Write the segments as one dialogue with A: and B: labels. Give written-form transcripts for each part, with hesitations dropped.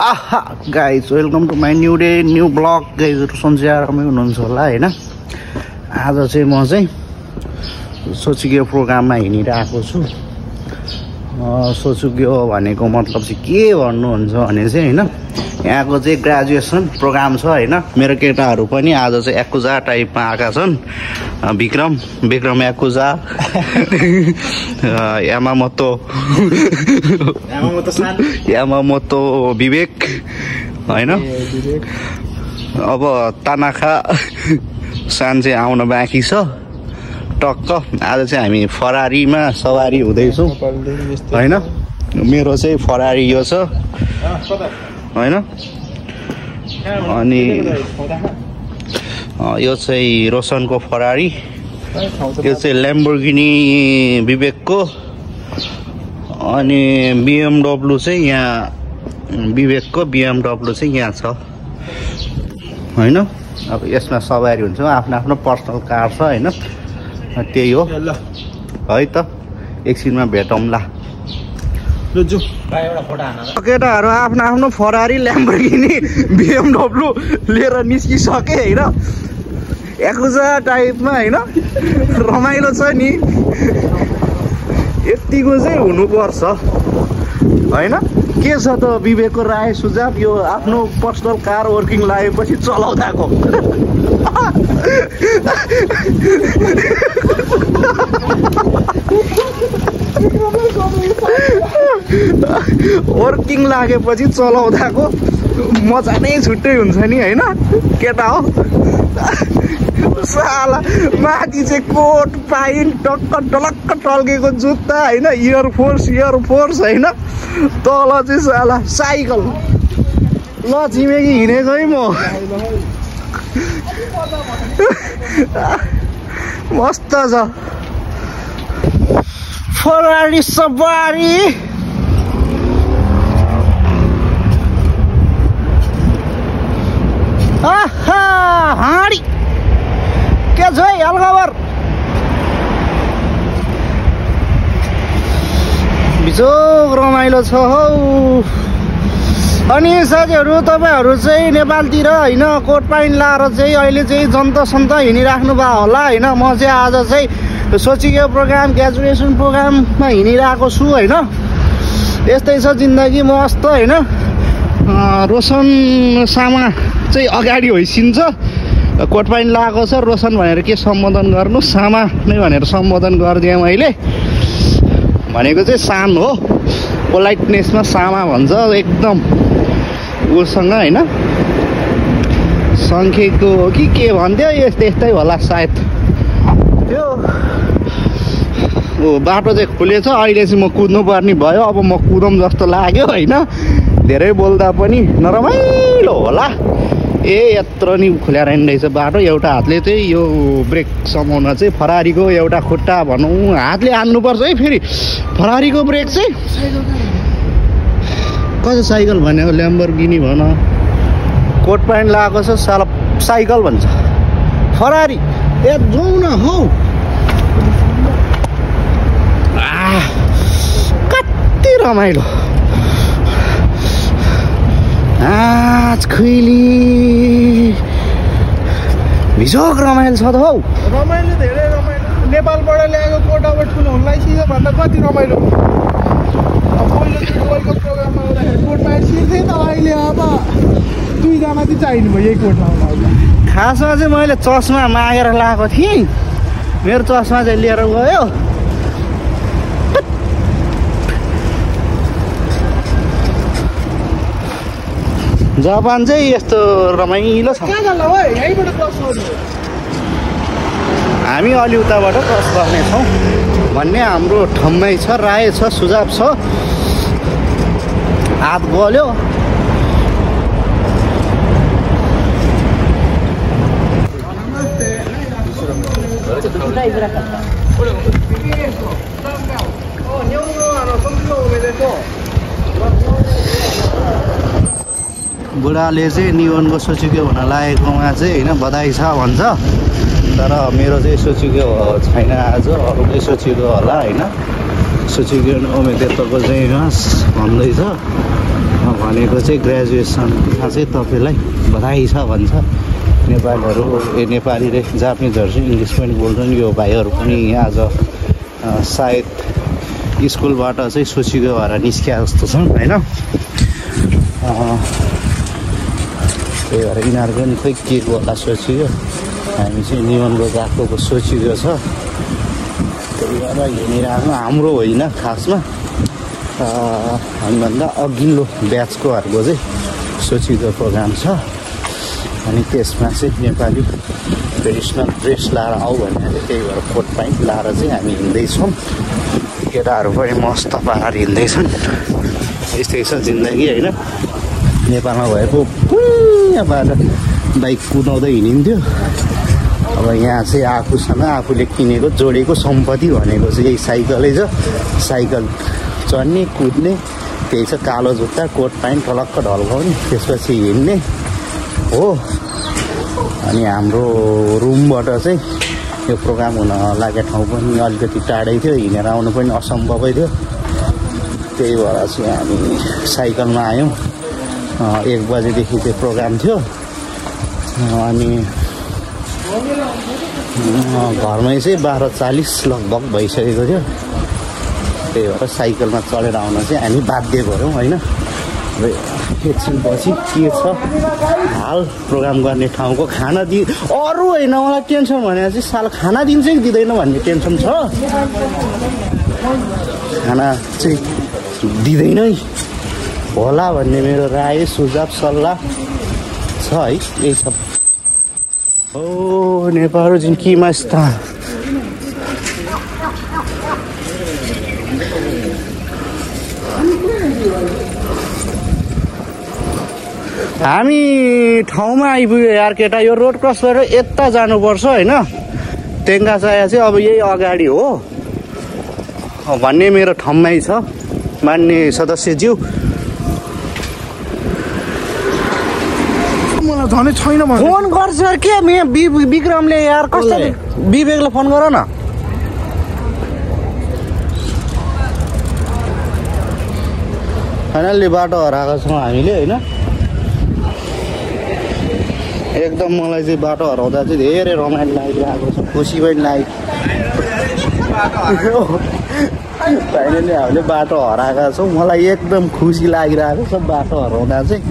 A: Aaha guys welcome to my new day new blog गाइजहरू सन्चै आरामै हुनुहुन्छ होला होइन। आज चाहिँ म चाहिँ सोचुग्यो प्रोग्राममा हिँडिरहेको छु। सोचुग्यो भनेको मतलब चाहिँ के भन्नुहुन्छ भने चाहिँ होइन, यहाँको चाहिँ ग्रेजुएसन प्रोग्राम छ होइन। मेरो केटाहरू पनि आज चाहिँ याकुजा टाइपमा आएका छन्। विक्रम याकुजा यामामोतो विवेक होइन। अब तानाखा सान चाहिँ आउन बाँकी छ टक्क। आज चाहिँ हामी फरारीमा सवारी हुँदैछौँ होइन। मेरो चाहिँ फरारी यो छ होइन, अनि यो चाहिँ रोशनको फरारी, यो चाहिँ ल्याम्बोर्गिनी विवेकको, अनि BMW चाहिँ यहाँ विवेकको BMW चाहिँ यहाँ छ होइन। अब यसमा सवारी हुन्छ, आफ्नो आफ्नो पर्सनल कार छ होइन। त्यही हो है त, एकछिनमा भेटौँला। केटाहरू आफ्नो आफ्नो फरारी ल्याम्बोर्गिनी BMW लिएर निस्किसके होइन, याकुजा टाइपमा होइन। रमाइलो छ नि, यतिको चाहिँ हुनुपर्छ होइन। के छ त विवेकको राय सुझाव यो आफ्नो पर्सनल कार वर्किङ लागेपछि चलाउँदाको? वर्किङ लागेपछि चलाउँदाको मजा नै छुट्टै हुन्छ नि होइन। केटा हो साला, माथि चाहिँ कोट पाइन टक्क टलक्क टल्केको जुत्ता होइन, इयरफोर्स होइन। तल चाहिँ साला साइकल। ल छिमेकी हिँडेको है म, मस्त छ फरारी सवारी। हाँडी के छ है हालखबर? बिजोग रमाइलो छ हौ। अनि साथीहरू तपाईँहरू चाहिँ नेपालतिर होइन कोट पाइन लाएर चाहिँ अहिले चाहिँ जन्त हिँडिराख्नु भयो होला होइन। म चाहिँ आज चाहिँ सोचुग्यो प्रोग्राम ग्रेजुएसन प्रोग्राममा हिँडिरहेको छु होइन। यस्तै छ जिन्दगी मस्त होइन। रोशन सामा चाहिँ अगाडि होइसिन्छ, कोट पाइन लगाएको छ। रोशन भनेर के सम्बोधन गर्नु, सामा नै भनेर सम्बोधन गरिदिएँ मैले। भनेको चाहिँ सान हो, पोलाइटनेसमा सामा भन्छ एकदम उसँग होइन। सङ्ख्यको हो कि के भन्थ्यो, यस्तै होला सायद। त्यो बाटो चाहिँ खुलेछ, अहिले चाहिँ म कुद्नु पर्ने भयो। अब म कुदौँ जस्तो लाग्यो होइन। धेरै बोल्दा पनि नरमाइलो होला। यत्रो नि खुलेर हिँड्दैछ बाटो। एउटा हातले चाहिँ यो ब्रेक समाउन चाहिँ फरारीको एउटा खुट्टा भनौँ हातले हान्नुपर्छ है। फेरि फरारीको ब्रेक चाहिँ कस्तो साइकल भन्यो, ल्याम्बोर्गिनी भन, कोट प्यान्ट लगाएको छ साला साइकल भन्छ फरारी। जाउँ न हौ, कति रमाइलो। आज खुइली भिजोक रमाइलो छ त हौ।
B: रमाइलो धेरै रमाइलो। नेपालबाट ल्याएको कोटाबाट ठुलो हुनलाई सिधै भन्दा कति रमाइलो। पहिलो दुबईको प्रोग्राममा आउँदाखेरि कोट पाइन सिक्थेँ त, अहिले अब दुईजना चाहिँ चाहिने भयो यही कोटमा आउँदा।
A: खासमा चाहिँ मैले चस्मा मागेर लगाएको थिएँ, मेरो चस्मा चाहिँ लिएर गयो। जापान चाहिँ यस्तो रमाइलो छ। हामी अलि उताबाट क्रस गर्नेछौँ भन्ने हाम्रो ठम्मै छ, राय छ, सुझाव छ। हात गल्यो। बुढाले चाहिँ निवनको सोचुग्यो भन्न लागेकोमा चाहिँ होइन बधाई छ भन्छ। तर मेरो चाहिँ सोचुग्यो छैन आज, अरूकै सोचुग्यो होला होइन। सोचुग्यो उमेदेतको चाहिँ भन्दैछ भनेको चाहिँ ग्रेजुएसनमा चाहिँ तपाईँलाई बधाई छ भन्छ नेपालीहरू नेपाली र जापानिजहरू चाहिँ इङ्ग्लिस पनि बोल्छन् यो भाइहरू पनि आज सायद स्कुलबाट चाहिँ सोचेको भएर निस्किया जस्तो छन् होइन त्यही भएर यिनीहरूको नि खोइ के होला सोचेको हामी चाहिँ नियमको गएको सोचेको छ त्यही भएर हिँडिरहेको हाम्रो होइन खासमा हामीभन्दा अघिल्लो ब्याचकोहरूको चाहिँ सोचेको प्रोग्राम छ अनि त्यसमा चाहिँ नेपाली ट्रेडिसनल ड्रेस लाएर आऊ भनेर त्यही भएर कोट प्यान्ट लाएर चाहिँ हामी हिँड्दैछौँ केटाहरू पनि मस्त पारेर हिँड्दैछन् यस्तै छ जिन्दगी होइन नेपालमा भएको यहाँबाट बाइक कुदाउँदै हिँडिन्थ्यो अब यहाँ चाहिँ आफूसँग आफूले किनेको जोडेको सम्पत्ति भनेको चाहिँ यही साइकलै छ साइकल चढ्ने कुद्ने त्यही छ कालो जुत्ता कोट प्यान्ट टलक्क ढल्काउने त्यसपछि हिँड्ने हो अनि हाम्रो रुमबाट चाहिँ यो प्रोग्राम हुन लागेको ठाउँ पनि अलिकति टाढै थियो हिँडेर आउनु पनि असम्भवै थियो त्यही भएर चाहिँ हामी साइकलमा आयौँ 1 बजेदेखि त्यो प्रोग्राम थियो अनि घरमै चाहिँ 12:40 लगभग भइसकेको थियो त्यही भएर साइकलमा चढेर आउन चाहिँ हामी बाध्य गऱ्यौँ होइन एकछिनपछि के छ हाल प्रोग्राम गर्ने ठाउँको खाना अरू होइन मलाई टेन्सन भनेर चाहिँ साल खाना दिन्छ कि दिँदैन भन्ने टेन्सन छ खाना चाहिँ दिँदैनै होला भन्ने मेरो राय सुझाव सल्लाह छ है यही सब ओ नेपाल जिन्की मस्ता हामी ठाउँमा आइपुग्यो यार केटा यो रोड क्रस गरेर यता जानुपर्छ होइन टेङ्गाचाया चाहिँ अब यही अगाडि हो भन्ने मेरो ठाउँमै छ मान्य सदस्यज्यू
B: मलाई धनै छैन
A: फोन गर्छ के विक्रमले यार कसरी विवेकलाई फोन गर न फाइनल्ली बाटो हराएको छौँ हामीले होइन एकदम मलाई चाहिँ बाटो हराउँदा चाहिँ धेरै रमाइलो लागिरहेको छ खुसी पनि लाग्यो फाइनली हामीले बाटो हराएका छौँ मलाई एकदम खुसी लागिरहेको छ बाटो हराउँदा चाहिँ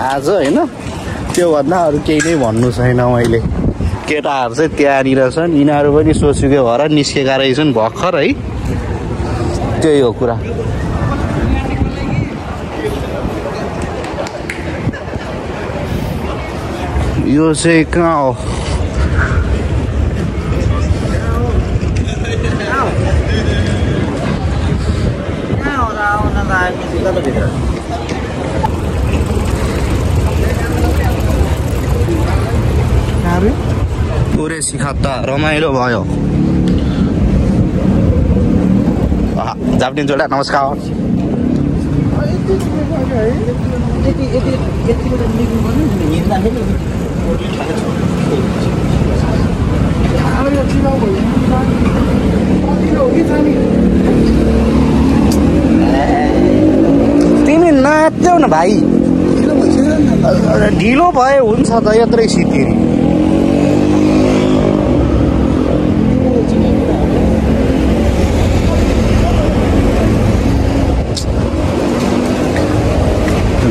A: आज होइन त्योभन्दा अरू केही नै भन्नु छैन मैले केटाहरू चाहिँ त्यहाँनिर छन् यिनीहरू पनि सोचेको भएर निस्केका रहेछन् भर्खर है त्यही हो कुरा यो चाहिँ कहाँ हो पुरै सिखत्ता रमाइलो भयो जापानिज जोडा नमस्कार तिमी नाच्यौ न भाइ ढिलो भए हुन्छ त यत्रै सितिरी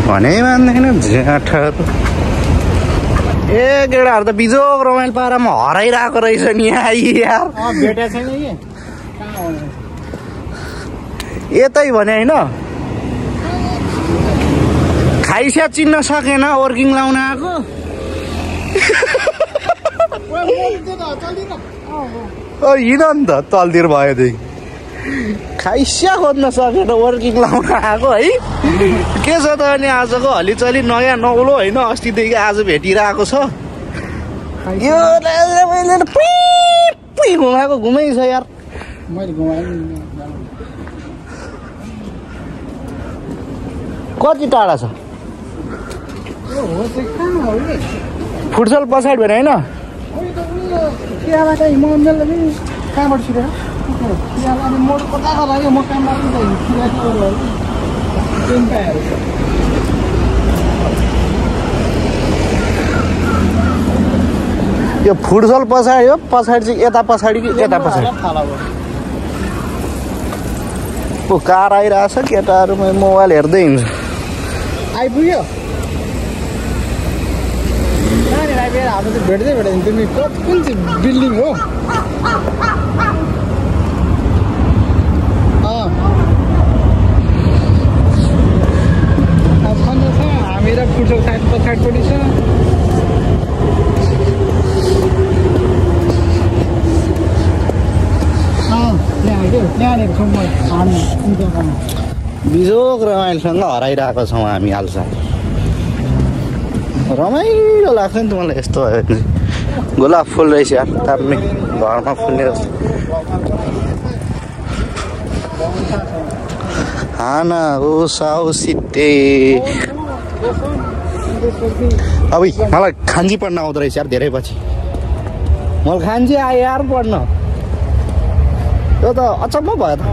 A: भने मान्दैन झ्याठ ए केटाहरू त बिजोग रमाइलो पारामा हराइरहेको रहेछ नि यार
B: भेटेको छैन
A: यतै भने होइन खाइस्या चिन्न सकेन वर्किङ लाउन आएको हिँड नि त तलतिर भएदेखि खाइस्या खोज्न सकेन वर्किङ लाउन आएको है के छ त अनि आजको हलिचली नयाँ नौलो होइन अस्तिदेखि आज भेटिरहेको छ यो घुमाएको घुमै छ यार कति टाढा छ फुटसल पछाडि भने होइन त्यो फुटसल पछाडि हो पछाडि चाहिँ यता पछाडि कि यता पछाडि ऊ कार आइरहेछ केटाहरू मोबाइल हेर्दै हिँड्छ
B: आइपुग्यो हामी त भेट्दै भेट्दैन तिमी कुन चाहिँ बिल्डिङ हो हामी र फुटसल साइड पछाडिपट्टि छ
A: बिजोग रमाइलोसँग हराइरहेको छौँ हामी हाल्छ रमाइलो लाग्छ नि त मलाई यस्तो भयो भने गोलाप फुल रहेछ यार ताप्ने घरमा फुल्ने जस्तो हाना ओ साउ सिटे अब मलाई खान्जी पढ्न आउँदो रहेछ यार धेरै पछि मलाई खान्जी आयो यार पढ्न यो त अचम्म भयो त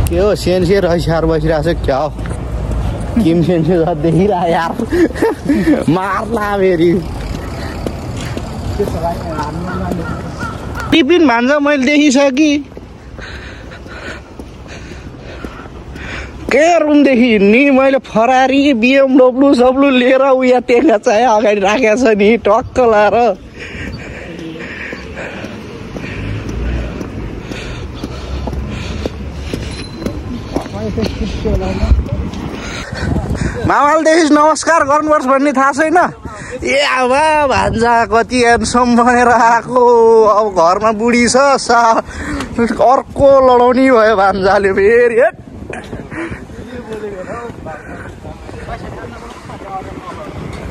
A: के हो सेन्से रहेछ यार बसिरहेको छ क्या हो किम सेन्से देखिरह यार मार्ला फेरि टिफिन भान्जा मैले देखिसकेँ के रुमदेखि नि मैले फरारी BMW सबलु लिएर उयो टेका चाहिँ अगाडि राखेको छ नि टक्क लाएर मामालदेखि नमस्कार गर्नुपर्छ भन्ने थाहा छैन ए अब भान्जा कति ह्यान्डसम बनेर आएको अब घरमा बुढी छ अर्को लडाउने भयो भान्जाले फेरि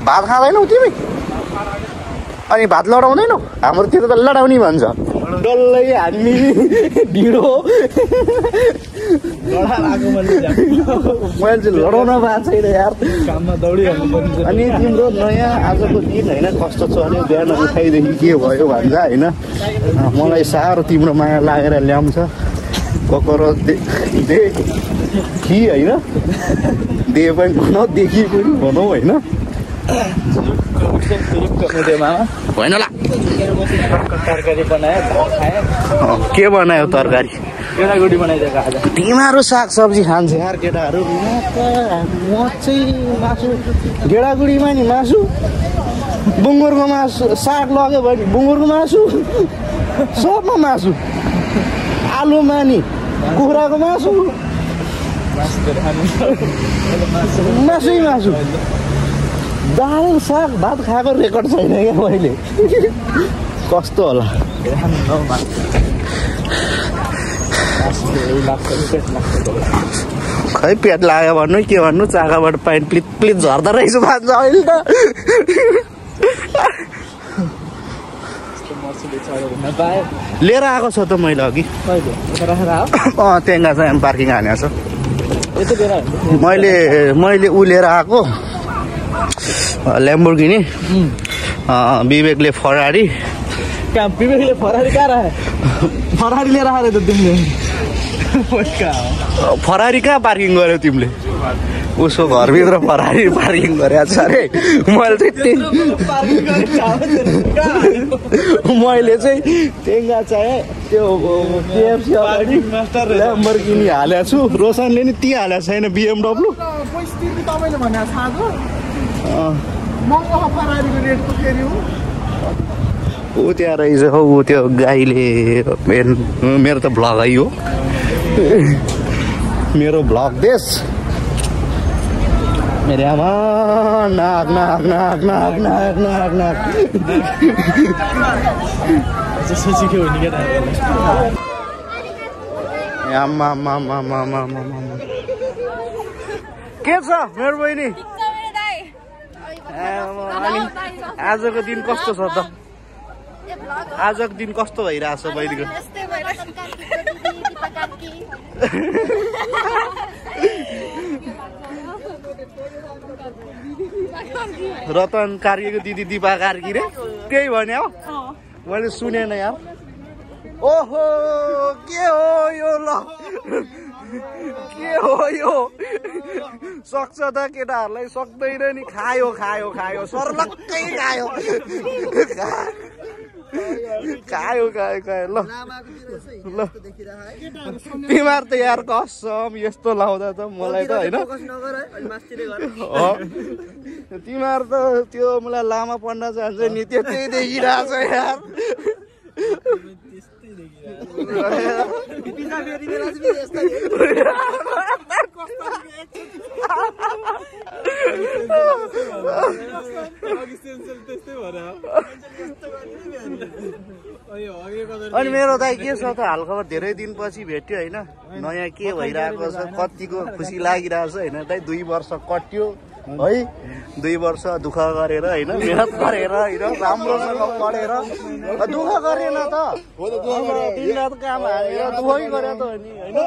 A: भात खाँदैनौ तिमी अनि भात लडाउँदैनौ हाम्रोतिर त लडाउने भन्छ डल्लै हामी ढिँडो मान्छे लडाउन पाएको छैन यार अनि तिम्रो नयाँ आजको दिन होइन कस्तो चल्यो बिहान उठाइदेखि के भयो भन्छ होइन मलाई साह्रो तिम्रो माया लागेर ल्याउँछ ककरो देखि होइन दे पनि भनौँ देखि पनि भनौँ होइन होइन ल तरकारी बनायो के बनायो तरकारी गेडागुडी बनाइदिएको आज तिमीहरू सागसब्जी खान्छ यार केटाहरू म चाहिँ मासु गेडागुडीमा नि मासु बुङ्गुरको मासु साग लग्यो भने बुङ्गुरको मासु सबमा मासु आलुमा नि कुखुराको मासु मासु दाल साग भात खाएको रेकर्ड छैन क्या मैले कस्तो होला खै पेट लाग्यो भन्नु के भन्नु चाकाबाट पाइन प्लित प्लित झर्दो रहेछ भन्छ अहिले त लिएर आएको छ त मैले अघि टेङ्गा चाहिँ पार्किङ हानेको छ मैले ऊ लिएर आएको ल्याम्बोर्गिनी विवेकले फरारी विवेकले फरारी कहाँ राखे फरारी लिएर आएर त तिमीले फरारी कहाँ पार्किङ गर्यो तिमीले उसको घरभित्र फरारी पार्किङ गरेको छ अरे मैले चाहिँ टेङ्गा चाहिँ त्यो केएफसी अगाडि ल्याम्बोर्गिनी हालेको छु रोशनले नि ती हालेको छैन BMW ऊ त्यहाँ रहेछ हौ त्यो गाईले मेरो त भ्लग है हो मेरो भ्लग देश मेरो आमा नाक नाक नाक नाक नाक नाक नाक के छ मेरो बहिनी आजको दिन कस्तो छ त आजको दिन कस्तो भइरहेछ बहिनीको रतन कार्कीको दिदी दिपा कार्की रे त्यही भने हो मैले सुनेन यार ओहो के हो यो ल के हो यो सक्छ त केटाहरूलाई सक्दैन नि खायो खायो खायो सर्लक्कै खायो खायो खायो खायो ल ल तिमीहरू त यार कसम यस्तो लाउँदा त मलाई त होइन तिमीहरू त त्यो मलाई लामा पढ्न चाहन्छ नि त्यतै देखिरहेछ यार अनि मेरो दाइ के छ त हालखबर धेरै दिनपछि भेट्यो होइन नयाँ के भइरहेको छ कतिको खुसी लागिरहेछ होइन दाइ 2 वर्ष कट्यो है 2 वर्ष दुःख गरेर होइन मेहनत गरेर होइन राम्रोसँग पढेर दुःख गरेन त दिन रात काम हालेर दुःखै गरे त नि होइन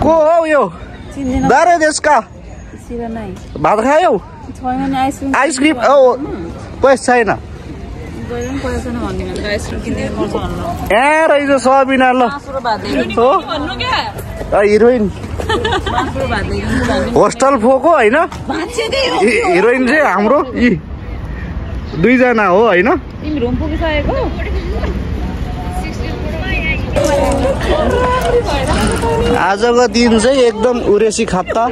A: को हो यो दारे देशका भात खायौ आइसक्रिम पैसा छैन यहाँ रहेछ सबिना ल हिरोइन होस्टल फोको होइन हिरोइन चाहिँ हाम्रो यी 2 जना हो होइन आजको दिन चाहिँ एकदम उरेसी खाप्ता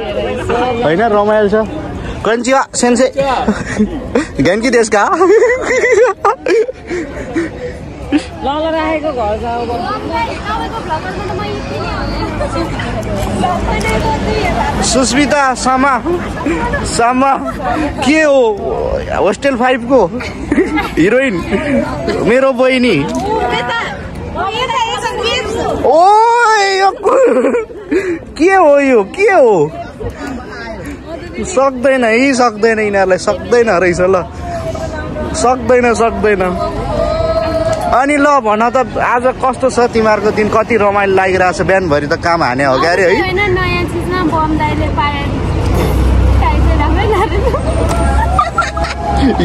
A: होइन रमाइलो छ कन्चिया सेन्से ज्ञानकी देशका सुस्मिता सामा सामा के हो होस्टेल 5 को हिरोइन मेरो बहिनी ओ के हो यो के हो सक्दैन है सक्दैन यिनीहरूलाई सक्दैन रहेछ ल सक्दैन अनि ल भन त आज कस्तो छ तिमीहरूको दिन कति रमाइलो लागिरहेछ बिहानभरि त काम हाने हो क्या अरे है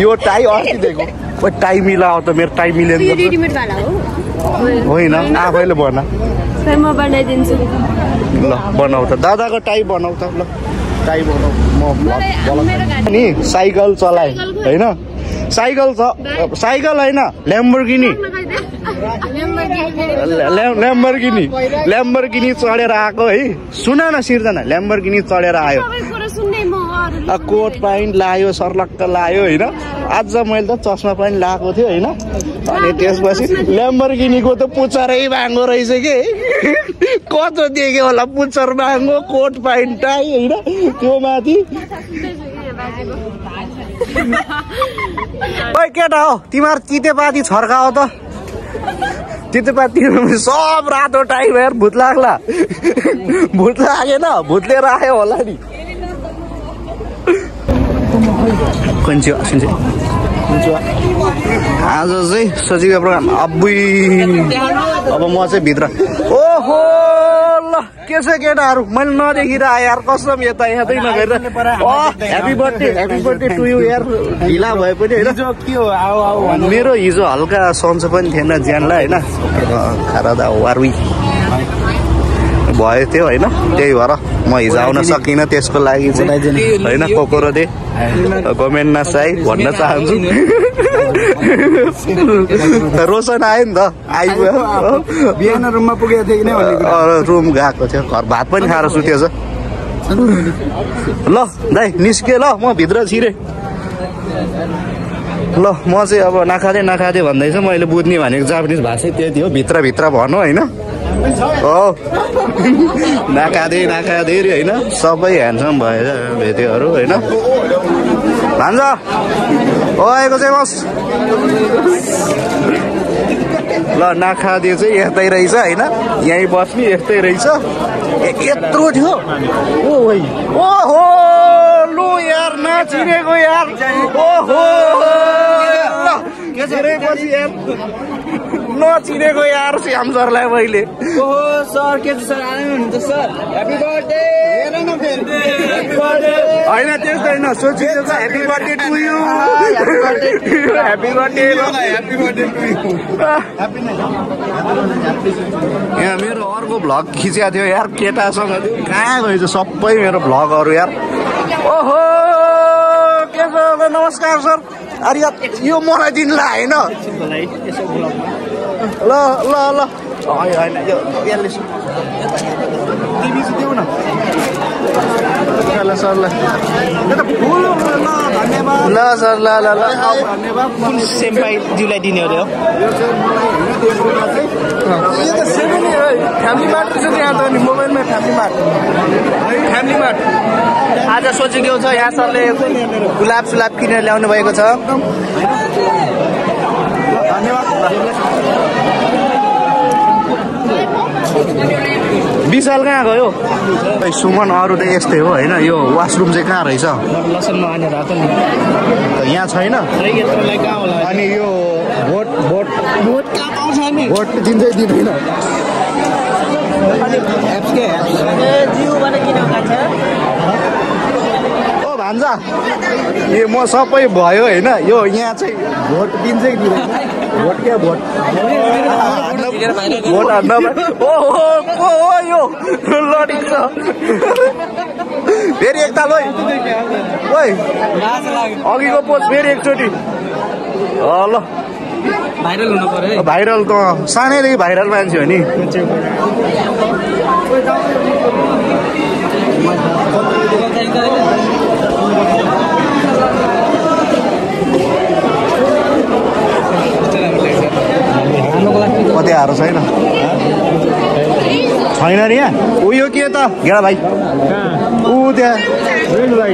A: यो टाई अस्ति दिएको टाई मिलाओ त मेरो टाई मिलेन होइन आफैले भन ल बनाऊ त दादाको टाई बनाऊ त ल टाई बनाऊ नि साइकल चलाए होइन साइकल साइकल होइन ल्याम्बोर्गिनी चढेर आएको है सुन न सिर्जना ल्याम्बोर्गिनी चढेर आयो कोट प्यान्ट लायो सर्लक्क लायो होइन आज मैले त चस्मा पनि लगाएको थियो होइन अनि त्यसपछि ल्याम्बोर्गिनीको त पुच्छरै भाङ्गो रहेछ कि कस्तो देख्यो होला पुच्छर भाङ्गो कोट प्यान्ट टाई होइन त्यो माथि ओइ केटा हो तिमीहरू तितेपाती छर्काओ त तितेपाती सब रातो टाई भएर भूत लाग्ला भूत लागेन भूतले राख्यो होला नि आज चाहिँ सजिलो प्रोग्राम अब्बुई अब म चाहिँ भित्र ओहो ल के छ केटाहरू मैले नदेखिरह यार कसम यता हेर्दै नगरेर ह्याप्पी बर्थडे टु यु यार ढिला भए पनि होइन मेरो हिजो हल्का सन्चो पनि थिएन ज्यानलाई होइन खारादा वारुई भयो थियो होइन त्यही भएर म हिजो आउन सकिनँ त्यसको लागि चाहिँ होइन कोकोरो दे गभर्मेन्ट नसाई भन्न चाहन्छु रोशन आयो नि त आइपुग्यो
B: बिहान रुममा पुगेको थियो कि नै
A: रुम गएको थियो घर भात पनि खाएर सुतेछ ल दाइ निस्के ल म भित्र छिरे ल म चाहिँ अब नखाँदै भन्दैछ मैले बुझ्ने भनेको जापानिज भाषा त्यति हो भित्र भनौँ होइन हो नाकादे होइन सबै ह्यान्डसम भएर भेट्योहरू होइन भान्ज ओएको चाहिँ बस ल नाखादे चाहिँ यस्तै रहेछ होइन यहीँ बस्ने यस्तै रहेछ यत्रो थियो ओहो लु यार नचिनेको यार ओहो पछि यार नचिनेको यार श्याम सरलाई मैले
B: ओहो सर के छ सर आउनु हुन्छ सर ह्यापी बर्थडे हेर न
A: होइन त्यस्तो होइन सोचिन्छ happy birthday to you happy birthday यहाँ मेरो अर्को भ्लग खिचेको थियो यार केटासँग कहाँ गएछ सबै मेरो भ्लगहरू यार ओहो के छ नमस्कार सर अरे यो मलाई दिनला होइन ल ल ल होइन यो यसले टिभी चाहिँ देऊ न ल सरलाई ल सर ल ल ल
B: कुन सेम्पाईज्यूलाई दिने अरे हो
A: यो त सेभेन फ्यामिली मार्ट छ त्यहाँ त नि मोबाइलमा फ्यामिली मार्ट
B: आज सोचेको छ यहाँ सरले गुलाब सुलाब किनेर ल्याउनु भएको छ
A: विशाल कहाँ गयो सुमन अरू त यस्तै हो होइन यो वासरुम चाहिँ कहाँ रहेछ यहाँ छैन अनि यो भोट दिन्छै दिँदैन ओ भान्जा ए म सबै भयो होइन यो यहाँ चाहिँ भोट दिन्छै दिँदैन भोट क्या भोट हान्न ओ यो लडिङ छ फेरि एकताल ओइ अघिको पोस्ट फेरि एकचोटि ल
B: भाइरल हुनु पर्यो
A: भाइरल त सानैदेखि भाइरल मान्छे हो नि कतिहरू छैन नि यहाँ उयो के त गेडा भाइ ऊ त्यहाँ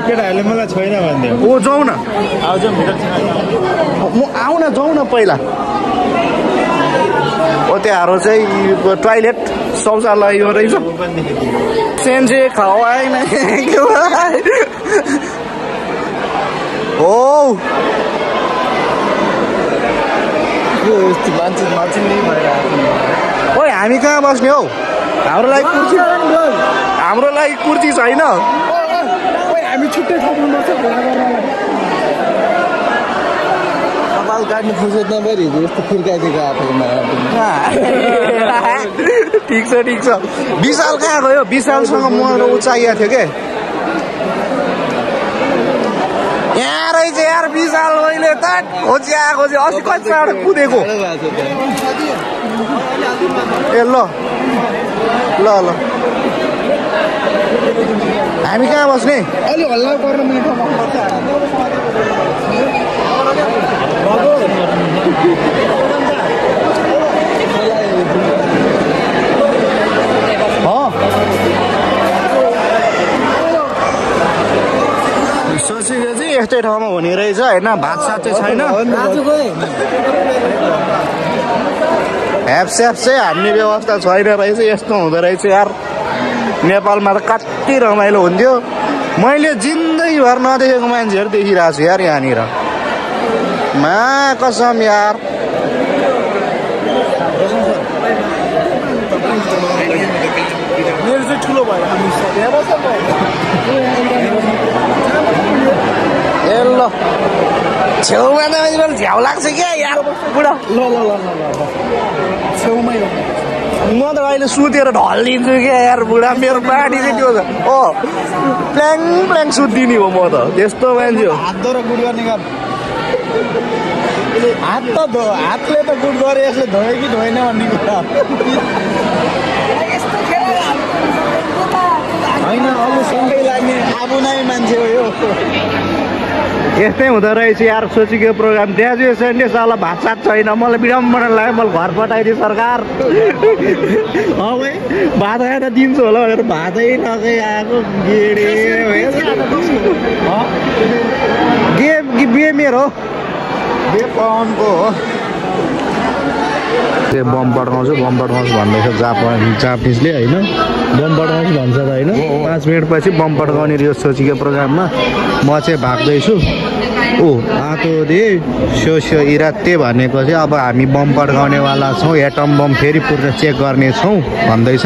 B: केटाहरूले मलाई छैन भन्दै
A: ऊ जाउँ न म आऊ न जाउँ न पहिला ओ त्यहाँहरू चाहिँ टोइलेट शौचालय यो रहेछ सेन्से खवाएन हो ओइ हामी कहाँ बस्ने हौ हाम्रो लागि कुर्सी छैन
B: हामी छुट्टै ठाउँमा कपाल काट्नु फुर्सद नभएर हिजो यस्तो फुर्काइदिएको आफूमा
A: ठिक छ विशाल कहाँ गयो विशालसँग म उचाइएको थियो के यहाँ रहेछ यार विशाल मैले त खोजी अस्ति कति साह्रो कुदेको ए ल हामी कहाँ बस्ने
B: अलि हल्ला गर्न मिल्ने ठाउँमा
A: सोचेको चाहिँ यस्तै ठाउँमा हुने रहेछ होइन भात सात चाहिँ छैन ह्यापस्याप चाहिँ हान्ने व्यवस्था छैन रहेछ यस्तो हुँदो रहेछ यार नेपालमा त कति रमाइलो हुन्थ्यो मैले जिन्दगीभर नदेखेको मान्छेहरू देखिरहेको छु यार यहाँनिर मा कसम यार
B: मेरो चाहिँ ठुलो भयो
A: ए ल छेउमा त झ्याउ लाग्छ क्या यार बुढा
B: छेउमै
A: म त अहिले सुतेर ढल्दिन्छु क्या यार बुढा मेरो बाटी चाहिँ त्यो छ ओ प्ल्याङ सुत्दिने हो म त त्यस्तो मान्छे हो
B: हातद्वारा गुड गर्ने काम हातले त गुड गरे यसले धोयो कि धोएन भन्ने कुरा होइन अब सँगै लाग्ने आबु नै मान्छे हो यो
A: यस्तै हुँदो रहेछ यार सोचेको प्रोग्राम ग्रेजुएसनले साला भात सात छैन मलाई विडम्बना लाग्यो मलाई घर पठाइदियो सरकार भात खाएर दिन्छु होला भनेर भातै नखाइ आएको बे मेरो
B: बे पवनको हो
A: त्यो बम पड्काउँछु भन्दैछ जापानिजले होइन बम पड्काउँछु भन्छ त होइन 5 मिनटपछि बम पड्काउने यो सोचेको प्रोग्राममा म चाहिँ भाग्दैछु ओ आतो दे सोस्यो इराते भनेको चाहिँ अब हामी बम पड्काउनेवाला छौँ एटम बम फेरि पुरा चेक गर्नेछौँ भन्दैछ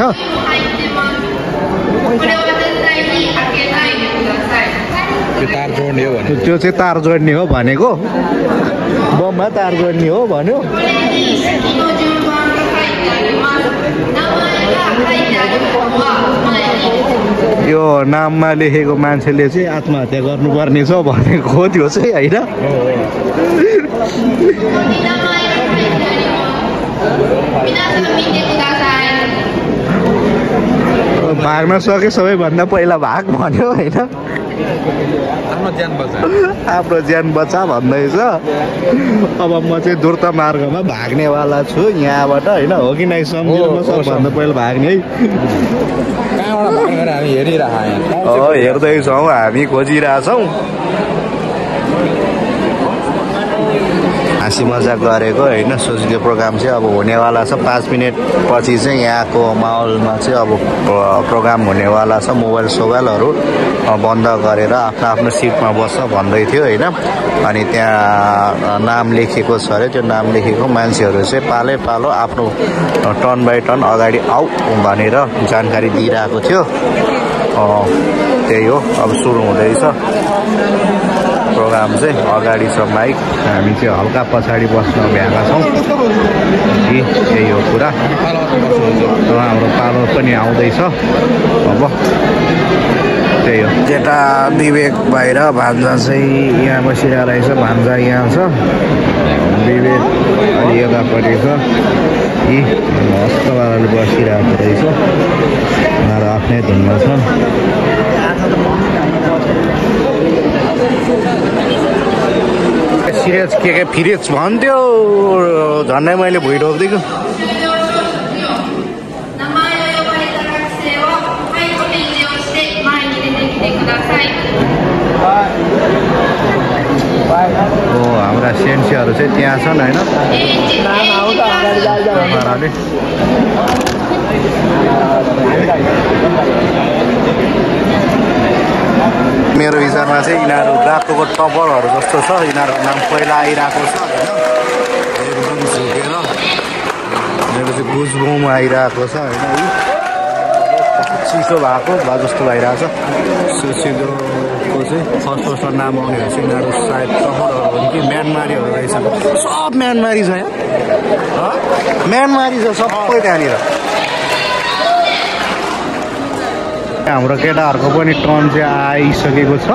A: त्यो चाहिँ तार जोड्ने हो भनेको बममा तार जोड्ने हो भन्यो यो नाममा लेखेको मान्छेले चाहिँ आत्महत्या गर्नुपर्ने छ भनेको हो त्यो चाहिँ होइन भाग्न सके सबैभन्दा पहिला भाग भन्यो होइन आफ्नो ज्यान बचा भन्दैछ अब म चाहिँ द्रुत मार्गमा भाग्नेवाला छु यहाँबाट होइन हो कि नै सम्झिनु सबभन्दा पहिला भाग्ने है हेर्दैछौँ हामी खोजिरहेछौँ हाँसी मजाक गरेको होइन सोचेको प्रोग्राम चाहिँ अब हुनेवाला छ 5 मिनट पछि चाहिँ यहाँको माहौलमा चाहिँ अब प्रोग्राम हुनेवाला छ मोबाइल सोबाइलहरू बन्द गरेर आफ्नो आफ्नो सिटमा बस्छ भन्दै थियो होइन अनि त्यहाँ नाम लेखेको छ अरे त्यो नाम लेखेको मान्छेहरू चाहिँ पालै पालो आफ्नो टर्न बाई टर्न अगाडि आऊ भनेर जानकारी दिइरहेको थियो त्यही हो अब सुरु हुँदैछ प्रोग्राम चाहिँ अगाडि छ माइक हामी चाहिँ हल्का पछाडि बस्न भ्याएका छौँ यही हो कुरा हाम्रो पालो पनि आउँदैछ अब त्यही हो जेठा विवेक बाहिर भान्जा चाहिँ यहाँ बसिरहेको रहेछ भान्जा यहाँ छ विवेक अलि यतापट्टि छ मस्त पाराले बसिरहेको रहेछ उनीहरू आफ्नै धुनमा छ सिरियस के फिरेज भन्थ्यो झन्डै मैले भुइँ रोक्दिएको हाम्रा सेन्सीहरू चाहिँ त्यहाँ छन् होइन मेरो विचारमा चाहिँ यिनीहरू रातोको टपरहरू जस्तो छ यिनीहरूको नाम पहिला आइरहेको छ होइन झुकेर मेरो चाहिँ गुजबुम आइरहेको छ होइन चिसो भएको भए जस्तो भइरहेको छ सुसिलोको चाहिँ फर्स्ट नाम आउनेहरू चाहिँ यिनीहरू सायद टपरहरू हो कि म्यानमारीहरू रहेछ सब म्यानमारी छ यहाँ म्यानमारी छ सबै त्यहाँनिर हाम्रो केटाहरूको पनि टर्न चाहिँ आइसकेको छ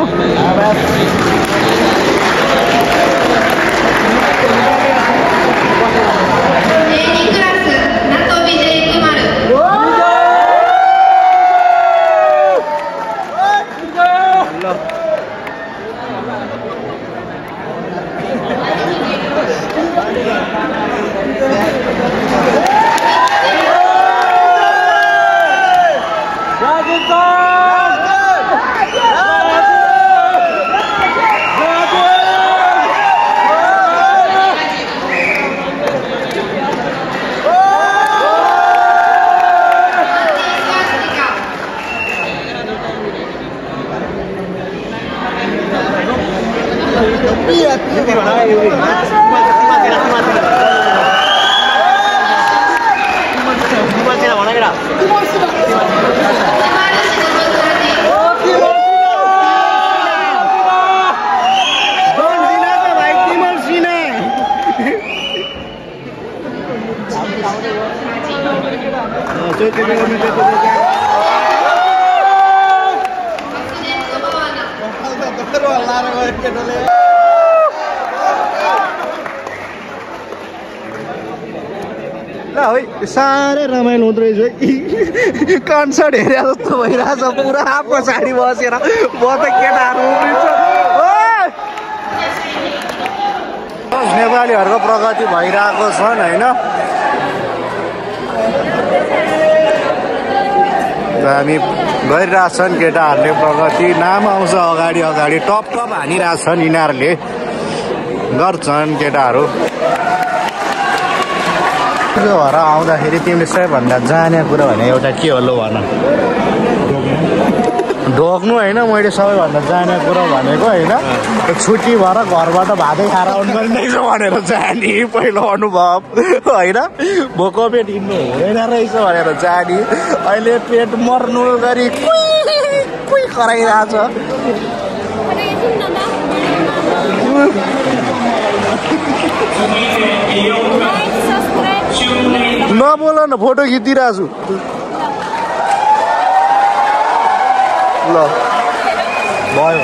A: साह्रै रमाइलो हुँदो रहेछ कन्सर्ट हेरे जस्तो भइरहेछ पुरा पछाडि बसेर म त केटाहरू उफ्रिन्छ नेपालीहरूको प्रगति भइरहेको छन् होइन हामी गरिरहेछन् केटाहरूले प्रगति नाम आउँछ अगाडि अगाडि टप टप हानिरहेछन् यिनीहरूले गर्छन् केटाहरू भएर आउँदाखेरि तिमीले सबैभन्दा जाने कुरा भने एउटा के हो ल भन ढोक्नु होइन मैले सबैभन्दा जाने कुरा भनेको होइन छुट्टी भएर घरबाट भातै खाएर आउनु पर्नेछ भनेर जाने पहिलो अनुभव होइन भोको पेट हिँड्नु हुँदैन रहेछ भनेर जाने अहिले पेट मर्नु गरी कुइ कराइरहेछ नबोल न फोटो खिचिरहेको छु ल भयो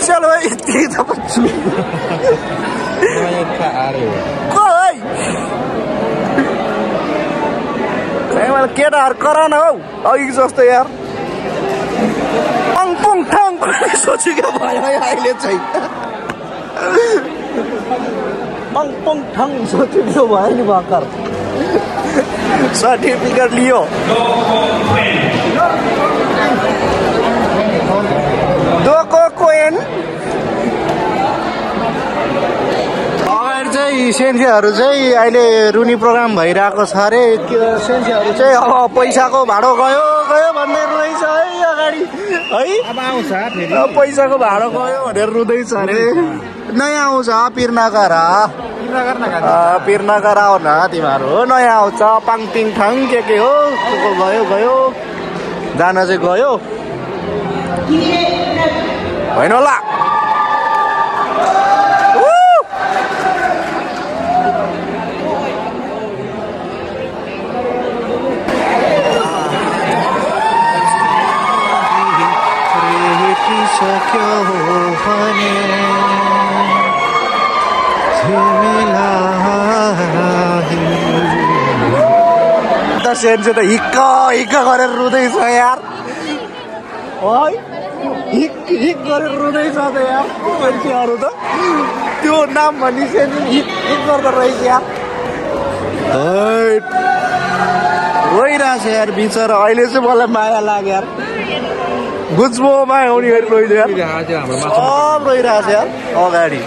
A: चलो यति त बच्छु केटाहरू करान हौ अघि जस्तो यार पङ ठाङ सोचेको भयो अहिले चाहिँ पङ ठाङ सोचेको भयो नि भर्खर सर्टिफिकेट लियो दोको कोइन अगाडि चाहिँ सेन्सेहरू चाहिँ अहिले रुनी प्रोग्राम भइरहेको छ अरे सेन्सेहरू चाहिँ अब पैसाको भाडो गयो भनेर रुँदैछ है अगाडि है अब आउँछ फेरि पैसाको भाडो गयो भनेर रुँदैछ अरे नयाँ आउँछ पिरनगर आऊ न तिमीहरू नयाँ आउँछ पाङपिङ ठाङ के हो गयो जान चाहिँ गयो होइन होला सेन्से त हिक्क गरेर रुँदैछ यार है हिक गरेर रुँदैछ त यार मान्छेहरू त त्यो नाम भनी सेन्से हिक गर्दो रहेछ यार रोइरहेछ यार बिचरा अहिले चाहिँ मलाई माया लाग्यो यार गुज्बोमा आउने गरी रोइदियो यार सब रोइरहेछ यार अगाडि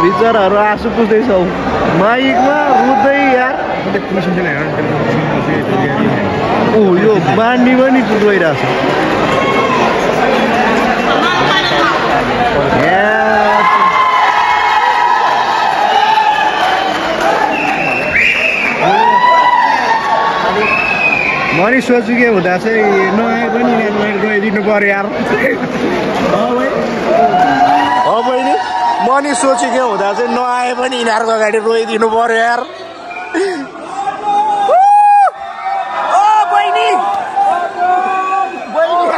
A: बिचराहरू आँसु पुग्दैछौ माइकमा रुँदै यार यो बान्डी पनि गइरहेछ मैले सोच्छु के हुँदा चाहिँ नआए पनि गइदिनु पर्यो यार बहिनी मनी सोचेको हुँदा चाहिँ नआए पनि यिनीहरूको अगाडि रोइदिनु पर्यो यार बहिनी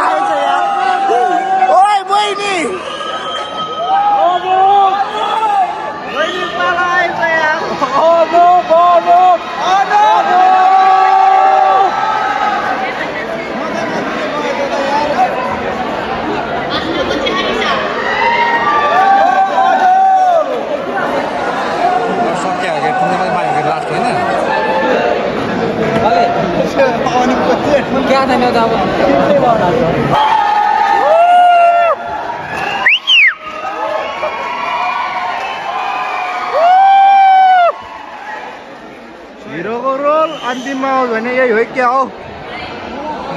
A: आएछ यार ओइ बहिनी पाला आएछ यार क्या था मैं बताऊँ हिरो को रोल अन्तिममा हो भने यही हो क्या हो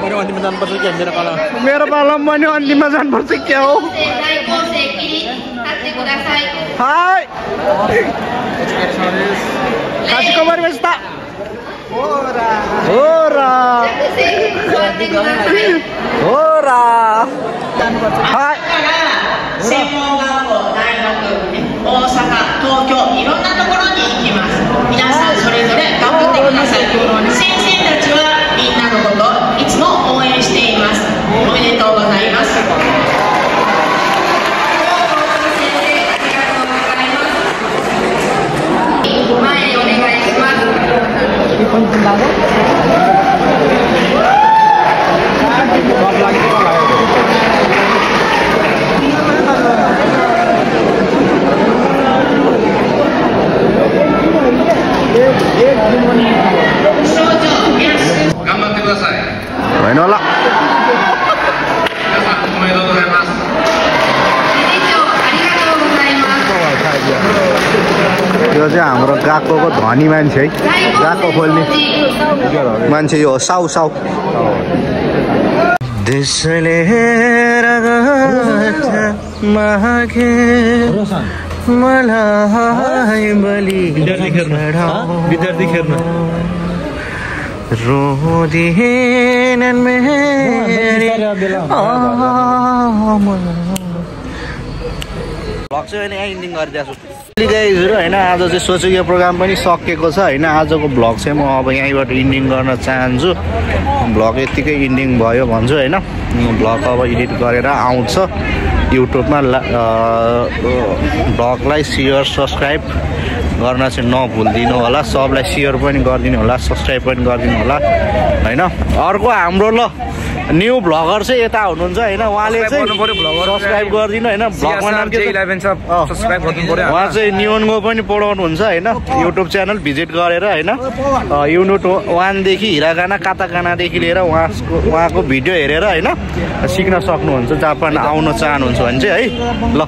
A: मेरो अन्तिममा जानुपर्छ क्या मेरो पालामा पनि अन्तिममा जानुपर्छ क्या हो हाय काशीको परिवेशता होरा हाय
C: 専門学校、大学、大阪、東京、いろんなところに行きます。皆さんそれぞれ頑張ってください。先生たちはみんなのこといつも応援しています。おめでとうございます。前へお願いします。
D: 頑張ってください。
A: होइन होला
D: 皆さんおめでとうございます。
A: यो चाहिँ हाम्रो गाकोको धनी मान्छे है गाको खोल्ने मान्छे यो साउ त्यसले मागे मलाई बलि
B: विद्यार्थी खेर्न
A: रोदिएनन् मेरी भ्लग चाहिँ अहिले यहाँ इन्डिङ गरिदिएको छु गाइजहरु हैन आज चाहिँ सोचेको यो प्रोग्राम पनि सकिएको छ हैन आजको भ्लग चाहिँ म अब यहीँबाट इन्डिङ गर्न चाहन्छु भ्लग यतिकै इन्डिङ भयो भन्छु हैन भ्लग अब एडिट गरेर आउँछ युट्युबमा भ्लगलाई सेयर सब्स्क्राइब गर्न चाहिँ नभुल्दिनु होला सबलाई सेयर पनि गरिदिनु होला सब्स्क्राइब पनि गरिदिनु होला हैन अर्को हाम्रो ल न्यू भ्लगर चाहिँ यता हुनुहुन्छ हैन उहाँले चाहिँ सब्स्क्राइब गरिदिनु हैन भ्लगमा नाम के 11 छ सब्स्क्राइब गर्नु पर्यो उहाँ चाहिँ न्यूनको पनि पढाउनु हुन्छ हैन युट्युब च्यानल भिजिट गरेर हैन युनिट 1 देखि हिरागाना काताकाना देखि लिएर उहाँको भिडियो हेरेर हैन सिक्न सक्नुहुन्छ जापान आउन चाहनुहुन्छ भने चाहिँ है ल